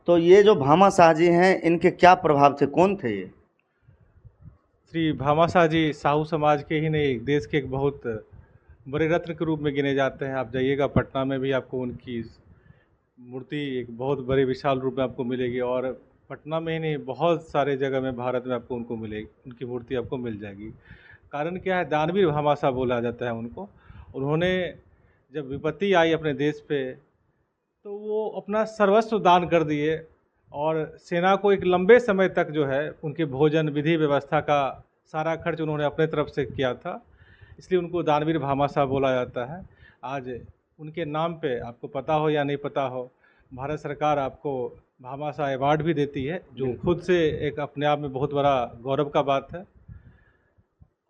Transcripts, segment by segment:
तो ये जो भामाशाह जी हैं, इनके क्या प्रभाव थे, कौन थे ये? श्री भामाशाह जी साहू समाज के ही नहीं, देश के एक बहुत बड़े रत्न के रूप में गिने जाते हैं। आप जाइएगा पटना में भी आपको उनकी मूर्ति एक बहुत बड़े विशाल रूप में आपको मिलेगी, और पटना में ही नहीं, बहुत सारे जगह में भारत में आपको उनको मिलेगी, उनकी मूर्ति आपको मिल जाएगी। कारण क्या है, दानवीर भामाशाह बोला जाता है उनको। उन्होंने जब विपत्ति आई अपने देश पे, तो वो अपना सर्वस्व दान कर दिए, और सेना को एक लंबे समय तक जो है उनके भोजन विधि व्यवस्था का सारा खर्च उन्होंने अपने तरफ से किया था। इसलिए उनको दानवीर भामाशाह बोला जाता है। आज उनके नाम पे, आपको पता हो या नहीं पता हो, भारत सरकार आपको भामाशाह अवार्ड भी देती है, जो खुद से एक अपने आप में बहुत बड़ा गौरव का बात है।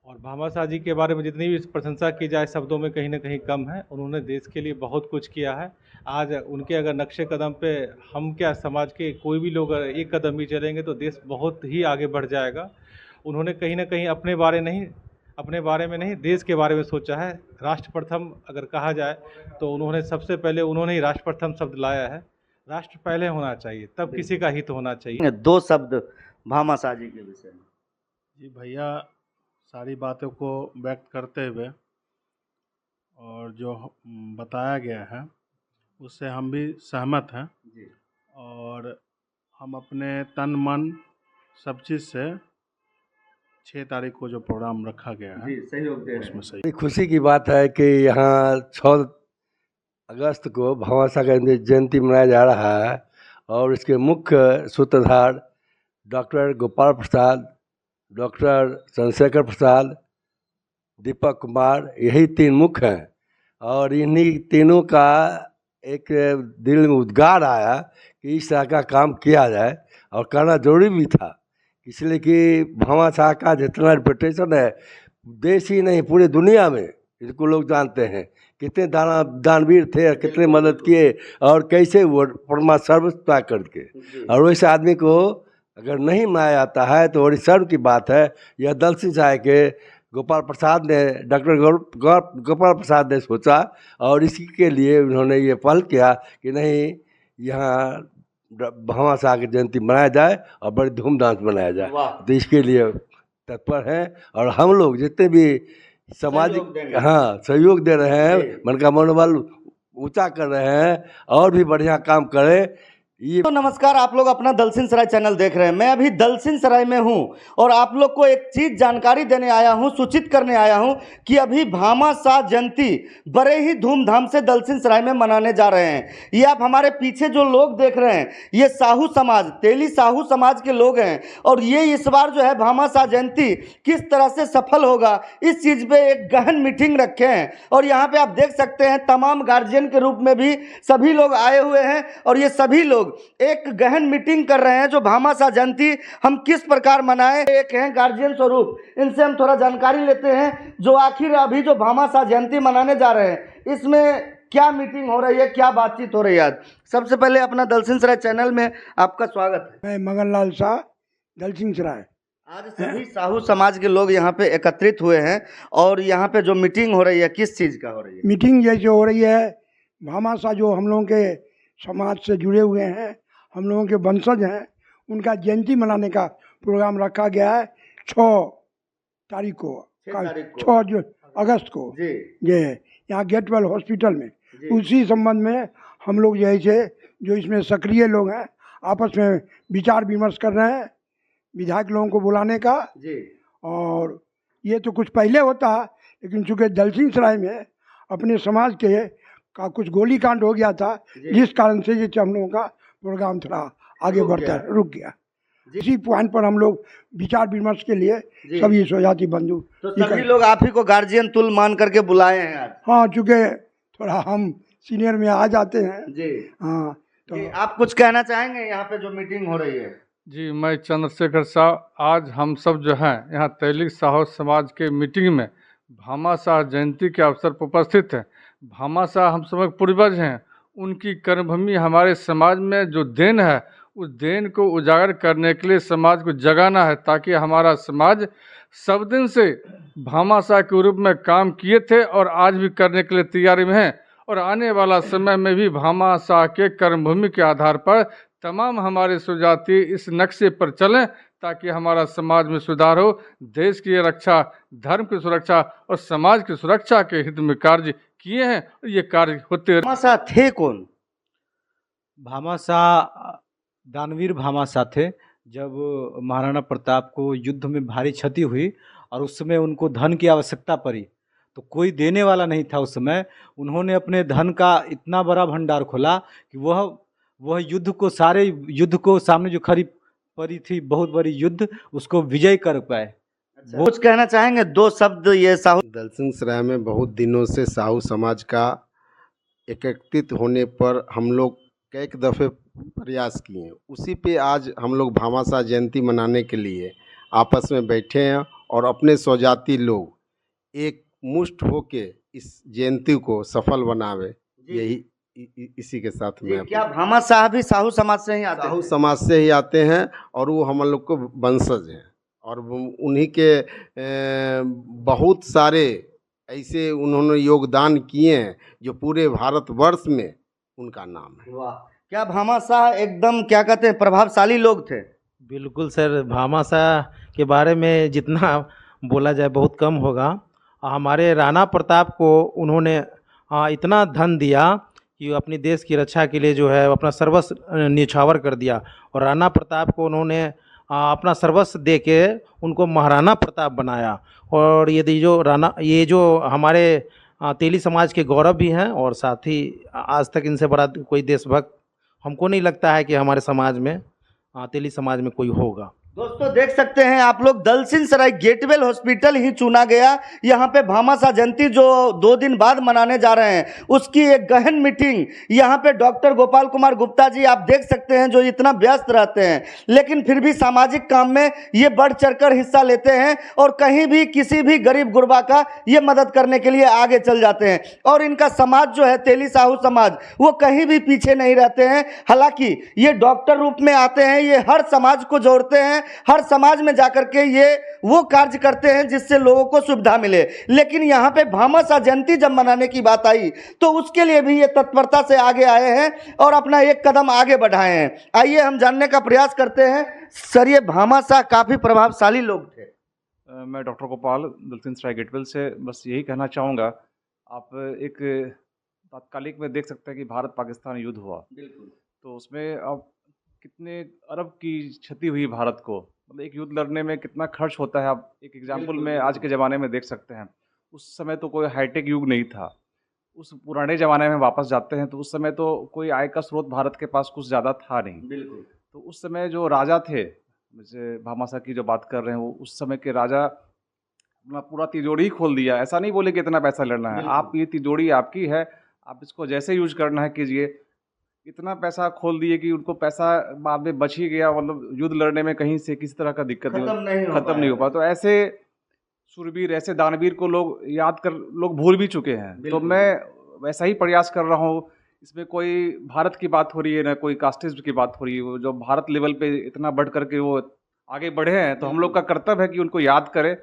और भामाशाह जी के बारे में जितनी भी प्रशंसा की जाए, शब्दों में कहीं ना कहीं कम है। उन्होंने देश के लिए बहुत कुछ किया है। आज उनके अगर नक्शे कदम पे हम क्या, समाज के कोई भी लोग अगर एक कदम भी चलेंगे तो देश बहुत ही आगे बढ़ जाएगा। उन्होंने कहीं ना कहीं अपने बारे में नहीं, देश के बारे में सोचा है। राष्ट्र प्रथम अगर कहा जाए तो उन्होंने सबसे पहले उन्होंने ही राष्ट्र प्रथम शब्द लाया है। राष्ट्र पहले होना चाहिए, तब किसी का हित होना चाहिए। 2 शब्द भामाशाह जी के विषय में। जी भैया, सारी बातों को व्यक्त करते हुए और जो बताया गया है उससे हम भी सहमत हैं। जी। और हम अपने तन मन सब चीज़ से 6 तारीख को जो प्रोग्राम रखा गया है जी, सहयोग दे रहे उसमें हैं। सही खुशी की बात है कि यहाँ 6 अगस्त को भामाशाह का जयंती मनाया जा रहा है, और इसके मुख्य सूत्रधार डॉक्टर गोपाल प्रसाद, डॉक्टर चंद्रशेखर प्रसाद, दीपक कुमार, यही 3 मुख्य हैं। और इन्हीं तीनों का एक दिल में उद्गार आया कि इस तरह का काम किया जाए, और करना जरूरी भी था। इसलिए कि भामाशाह का जितना रिपुटेशन है देश ही नहीं पूरी दुनिया में, इसको लोग जानते हैं कितने दानवीर थे, कितने मदद किए, और कैसे वो परमा सर्वस्व त्याग करके। और वैसे आदमी को अगर नहीं मनाया जाता है तो बड़ी शर्म की बात है। यह दलसिंह साय के गोपाल प्रसाद ने, डॉक्टर गोपाल प्रसाद ने सोचा, और इसी के लिए उन्होंने ये पहल किया कि नहीं, यहाँ भामाशाह की जयंती मनाया जाए और बड़ी धूमधाम से मनाया जाए। तो इसके लिए तत्पर हैं, और हम लोग जितने भी सामाजिक सहयोग दे रहे हैं, मन का मनोबल ऊंचा कर रहे हैं, और भी बढ़िया काम करें। तो नमस्कार, आप लोग अपना दलसिंह सराय चैनल देख रहे हैं। मैं अभी दलसिंह सराय में हूं, और आप लोग को एक चीज जानकारी देने आया हूं, सूचित करने आया हूं कि अभी भामाशाह जयंती बड़े ही धूमधाम से दलसिंह सराय में मनाने जा रहे हैं। ये आप हमारे पीछे जो लोग देख रहे हैं, ये साहू समाज, तेली साहू समाज के लोग हैं। और ये इस बार जो है भामाशाह जयंती किस तरह से सफल होगा, इस चीज पे एक गहन मीटिंग रखे हैं। और यहाँ पे आप देख सकते हैं तमाम गार्जियन के रूप में भी सभी लोग आए हुए हैं, और ये सभी लोग एक गहन मीटिंग कर रहे हैं जो भामाशाह जयंती हम किस प्रकार मनाएं। एक हैं गार्जियन स्वरूप, इनसे हम थोड़ा जानकारी लेते हैं जो आखिर अभी जो भामाशाह जयंती मनाने जा रहे हैं इसमें क्या मीटिंग हो रही है, क्या बातचीत हो रही है। सबसे पहले अपना दलसिंह सराय चैनल में आपका स्वागत है। मैं मगन लाल शाह, दलसिंह सराय। आज सभी साहू समाज के लोग यहाँ पे एकत्रित हुए हैं, और यहाँ पे जो मीटिंग हो रही है किस चीज का हो रही है? मीटिंग जैसे हो रही है, भामाशाह जो हम लोगों के समाज से जुड़े हुए हैं, हम लोगों के वंशज हैं, उनका जयंती मनाने का प्रोग्राम रखा गया है 6 तारीख को, 6 अगस्त को ये यहाँ गेटवेल हॉस्पिटल में। उसी संबंध में हम लोग जैसे जो इसमें सक्रिय लोग हैं आपस में विचार विमर्श कर रहे हैं विधायक लोगों को बुलाने का। और ये तो कुछ पहले होता है, लेकिन चूँकि दलसिंह सराय में अपने समाज के का कुछ गोली कांड हो गया था, जिस कारण से ये हम लोगों का प्रोग्राम थोड़ा आगे बढ़ता रुक गया। इसी पॉइंट पर हम लोग विचार विमर्श के लिए सभी स्वजाति बंधु, तो सभी लोग आप ही को गार्जियन तुल मान करके बुलाए हैं आज? हाँ, चूँकि थोड़ा हम सीनियर में आ जाते हैं जी। हाँ, तो आप कुछ कहना चाहेंगे यहाँ पे जो मीटिंग हो रही है? जी, मैं चंद्रशेखर शाह। आज हम सब जो हैं यहाँ तेली साहू समाज के मीटिंग में भामाशाह जयंती के अवसर पर उपस्थित हैं। भामाशाह हम सब पूर्वज हैं, उनकी कर्मभूमि हमारे समाज में जो देन है, उस देन को उजागर करने के लिए समाज को जगाना है, ताकि हमारा समाज सब दिन से भामाशाह के रूप में काम किए थे और आज भी करने के लिए तैयारी में हैं, और आने वाला समय में भी भामाशाह के कर्मभूमि के आधार पर तमाम हमारे स्वजाति इस नक्शे पर चलें ताकि हमारा समाज में सुधार हो, देश की रक्षा, धर्म की सुरक्षा और समाज की सुरक्षा के हित में कार्य किए हैं और ये कार्य होते भामाशाह थे कौन? भामाशाह दानवीर भामाशाह थे। जब महाराणा प्रताप को युद्ध में भारी क्षति हुई और उस समय उनको धन की आवश्यकता पड़ी तो कोई देने वाला नहीं था उस समय, उन्होंने अपने धन का इतना बड़ा भंडार खोला कि वह युद्ध को सामने जो खड़ी पड़ी थी बहुत बड़ी युद्ध, उसको विजय कर पाए। वो कुछ कहना चाहेंगे, दो शब्द ये साहू? दलसिंह सराय में बहुत दिनों से साहू समाज का एकत्रित होने पर हम लोग कई दफ़े प्रयास किए, उसी पे आज हम लोग भामाशाह जयंती मनाने के लिए आपस में बैठे हैं और अपने स्वजाति लोग एक मुष्ट होके इस जयंती को सफल बनावे, यही इसी के साथ में। क्या भामाशाह भी साहू समाज से ही आते हैं? साहू समाज से ही आते हैं और वो हम लोग को वंशज हैं और उन्हीं के बहुत सारे ऐसे उन्होंने योगदान किए हैं जो पूरे भारतवर्ष में उनका नाम है। वाह, क्या भामाशाह एकदम क्या कहते हैं प्रभावशाली लोग थे? बिल्कुल सर, भामाशाह के बारे में जितना बोला जाए बहुत कम होगा। हमारे राणा प्रताप को उन्होंने इतना धन दिया कि अपनी देश की रक्षा के लिए जो है अपना सर्वस्व न्यौछावर कर दिया और राणा प्रताप को उन्होंने अपना सर्वस्व दे के उनको महाराणा प्रताप बनाया। और ये जो हमारे तेली समाज के गौरव भी हैं और साथ ही आज तक इनसे बड़ा कोई देशभक्त हमको नहीं लगता है कि हमारे समाज में तेली समाज में कोई होगा। दोस्तों देख सकते हैं आप लोग, दलसिंह सराय गेटवेल हॉस्पिटल ही चुना गया। यहाँ पे भामाशाह जयंती जो 2 दिन बाद मनाने जा रहे हैं उसकी एक गहन मीटिंग यहाँ पे डॉक्टर गोपाल कुमार गुप्ता जी आप देख सकते हैं जो इतना व्यस्त रहते हैं लेकिन फिर भी सामाजिक काम में ये बढ़ चढ़कर हिस्सा लेते हैं और कहीं भी किसी भी गरीब गुरबा का ये मदद करने के लिए आगे चल जाते हैं। और इनका समाज जो है तेली साहू समाज वो कहीं भी पीछे नहीं रहते हैं। हालांकि ये डॉक्टर रूप में आते हैं, ये हर समाज को जोड़ते हैं, हर समाज में जाकर के ये वो कार्य करते हैं जिससे लोगों को सुविधा मिले। लेकिन यहाँ पे भामाशाह जयंती जब मनाने की बात आई तो उसके लिए भी ये तत्परता से आगे आए हैं और अपना एक कदम आगे बढ़ाए हैं। आइए हम जानने का प्रयास करते हैं। सर, ये भामाशाह काफ़ी प्रभावशाली लोग थे। मैं डॉक्टर गोपाल दलसिंह सराय गेटवेल से बस यही कहना चाहूँगा, आप एक तात्कालिक में देख सकते हैं कि भारत पाकिस्तान युद्ध हुआ, बिल्कुल, तो उसमें अब कितने अरब की क्षति हुई भारत को, मतलब एक युद्ध लड़ने में कितना खर्च होता है। आप एक एग्जाम्पल में आज के ज़माने में देख सकते हैं। उस समय तो कोई हाईटेक युग नहीं था, उस पुराने ज़माने में वापस जाते हैं तो उस समय तो कोई आय का स्रोत भारत के पास कुछ ज़्यादा था नहीं। बिल्कुल। तो उस समय जो राजा थे, जैसे भामाशाह की जो बात कर रहे हैं, वो उस समय के राजा अपना पूरा तिजोरी ही खोल दिया। ऐसा नहीं बोले कि इतना पैसा लेना है, आप ये तिजोरी आपकी है, आप इसको जैसे यूज करना है कीजिए। इतना पैसा खोल दिए कि उनको पैसा बाद में बच ही गया, मतलब युद्ध लड़ने में कहीं से किसी तरह का दिक्कत खत्म नहीं हो पाया। तो ऐसे शूरवीर, ऐसे दानवीर को लोग याद कर लोग भूल भी चुके हैं। तो मैं वैसा ही प्रयास कर रहा हूँ। इसमें कोई भारत की बात हो रही है ना कोई कास्टिज्म की बात हो रही है। वो जो भारत लेवल पे इतना बढ़ करके वो आगे बढ़े हैं तो हम लोग का कर्तव्य है कि उनको याद करें।